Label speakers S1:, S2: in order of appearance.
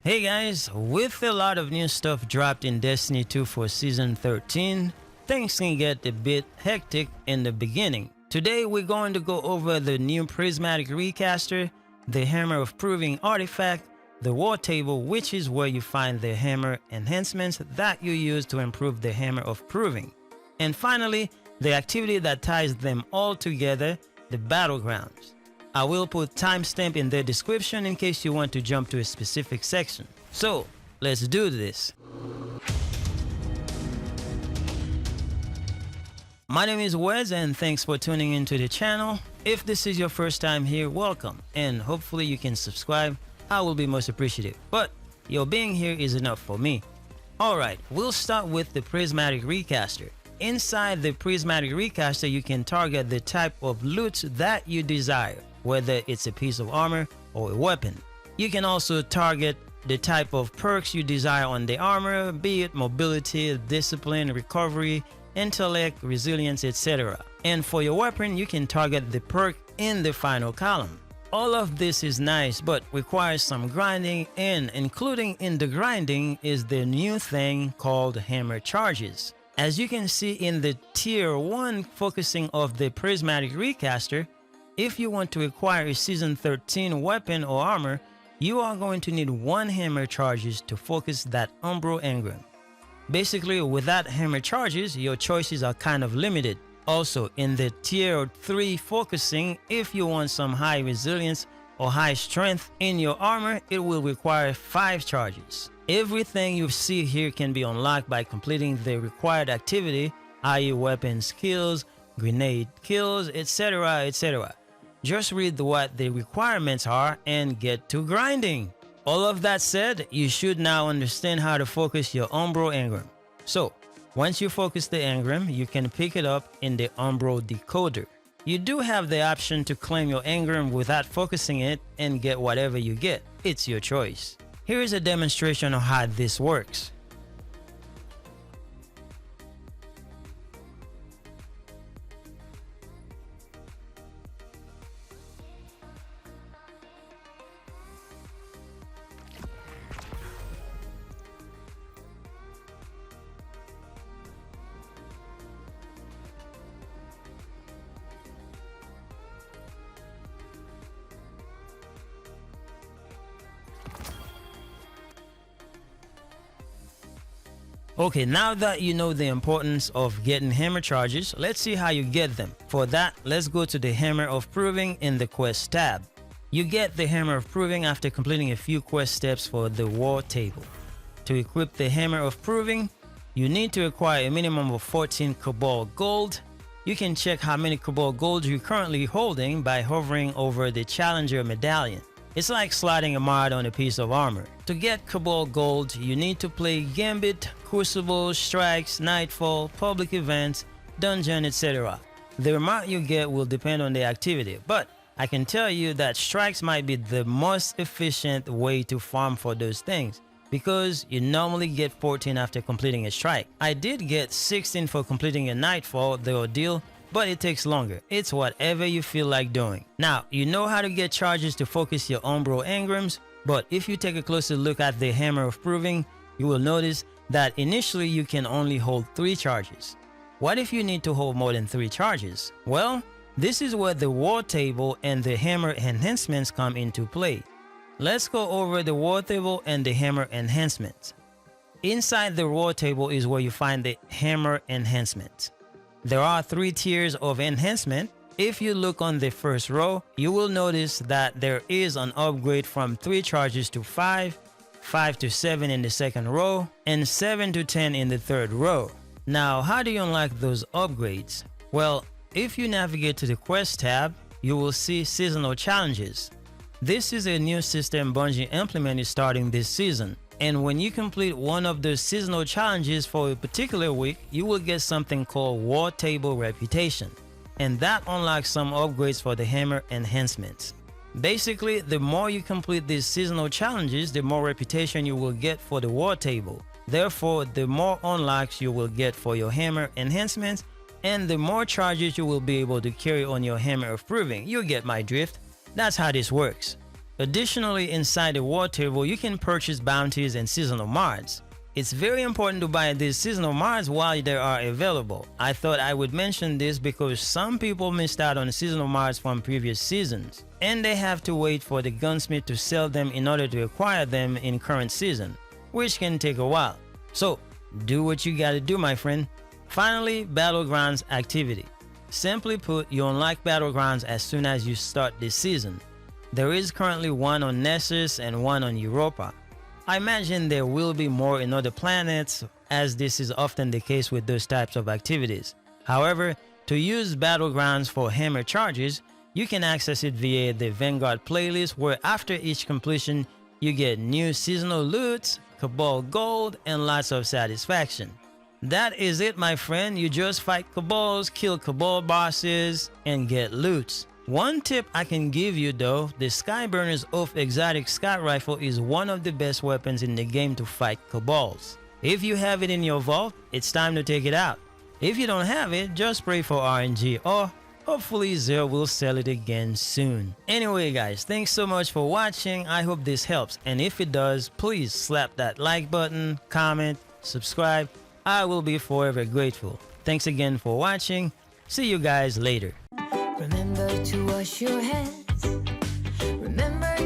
S1: Hey guys, with a lot of new stuff dropped in Destiny 2 for Season 13, things can get a bit hectic in the beginning. Today we're going to go over the new Prismatic Recaster, the Hammer of Proving artifact, the War Table, which is where you find the hammer enhancements that you use to improve the Hammer of Proving, and finally, the activity that ties them all together, the Battlegrounds. I will put timestamp in the description in case you want to jump to a specific section. So, let's do this. My name is Wes and thanks for tuning into the channel. If this is your first time here, welcome, and hopefully you can subscribe. I will be most appreciative, but your being here is enough for me. Alright, we'll start with the Prismatic Recaster. Inside the Prismatic Recaster, you can target the type of loot that you desire, whether it's a piece of armor or a weapon. You can also target the type of perks you desire on the armor, be it mobility, discipline, recovery, intellect, resilience, etc. And for your weapon, you can target the perk in the final column. All of this is nice, but requires some grinding, and including in the grinding is the new thing called hammer charges. As you can see in the tier 1 focusing of the Prismatic Recaster, if you want to acquire a Season 13 weapon or armor, you are going to need 1 hammer charges to focus that Umbro engram. Basically, without hammer charges, your choices are kind of limited. Also, in the tier 3 focusing, if you want some high resilience or high strength in your armor, it will require 5 charges. Everything you see here can be unlocked by completing the required activity, i.e. weapon skills, grenade kills, etc, etc. Just read what the requirements are and get to grinding. All of that said, you should now understand how to focus your Umbro engram. So, once you focus the engram, you can pick it up in the Umbro decoder. You do have the option to claim your engram without focusing it and get whatever you get. It's your choice. Here is a demonstration of how this works. Okay, now that you know the importance of getting hammer charges, let's see how you get them. For that, let's go to the Hammer of Proving in the Quest tab. You get the Hammer of Proving after completing a few quest steps for the War Table. To equip the Hammer of Proving, you need to acquire a minimum of 14 Cobalt Gold. You can check how many Cobalt Gold you're currently holding by hovering over the Challenger medallion. It's like sliding a mod on a piece of armor. To get Cobalt Gold, you need to play Gambit, Crucible, Strikes, Nightfall, Public Events, Dungeon, etc. The amount you get will depend on the activity, but I can tell you that Strikes might be the most efficient way to farm for those things, because you normally get 14 after completing a strike. I did get 16 for completing a Nightfall, the ordeal, but it takes longer. It's whatever you feel like doing. Now, you know how to get charges to focus your Umbro engrams, but if you take a closer look at the Hammer of Proving, you will notice that initially you can only hold 3 charges. What if you need to hold more than 3 charges? Well, this is where the War Table and the Hammer Enhancements come into play. Let's go over the War Table and the Hammer Enhancements. Inside the War Table is where you find the Hammer Enhancements. There are 3 tiers of enhancement. If you look on the first row, you will notice that there is an upgrade from 3 charges to 5, 5 to 7 in the second row, and 7 to 10 in the third row. Now, how do you unlock those upgrades? Well, if you navigate to the Quest tab, you will see Seasonal Challenges. This is a new system Bungie implemented starting this season. And when you complete one of the seasonal challenges for a particular week, you will get something called War Table Reputation. And that unlocks some upgrades for the Hammer Enhancements. Basically, the more you complete these seasonal challenges, the more reputation you will get for the War Table. Therefore, the more unlocks you will get for your Hammer Enhancements, and the more charges you will be able to carry on your Hammer of Proving. You get my drift. That's how this works. Additionally, inside the war table, you can purchase bounties and seasonal mods. It's very important to buy these seasonal mods while they are available. I thought I would mention this because some people missed out on seasonal mods from previous seasons, and they have to wait for the gunsmith to sell them in order to acquire them in current season, which can take a while. So, do what you gotta do, my friend. Finally, Battlegrounds activity. Simply put, you unlock Battlegrounds as soon as you start this season. There is currently one on Nessus and one on Europa. I imagine there will be more in other planets, as this is often the case with those types of activities. However, to use Battlegrounds for hammer charges, you can access it via the Vanguard playlist, where after each completion, you get new seasonal loots, Cabal gold, and lots of satisfaction. That is it, my friend. You just fight Cabals, kill Cabal bosses, and get loots. One tip I can give you though, the Skyburner's Oath Exotic Scout Rifle is one of the best weapons in the game to fight Cabals. If you have it in your vault, it's time to take it out. If you don't have it, just pray for RNG, or hopefully Zero will sell it again soon. Anyway guys, thanks so much for watching. I hope this helps, and if it does, please slap that like button, comment, subscribe. I will be forever grateful. Thanks again for watching. See you guys later.
S2: Remember to wash your hands. Remember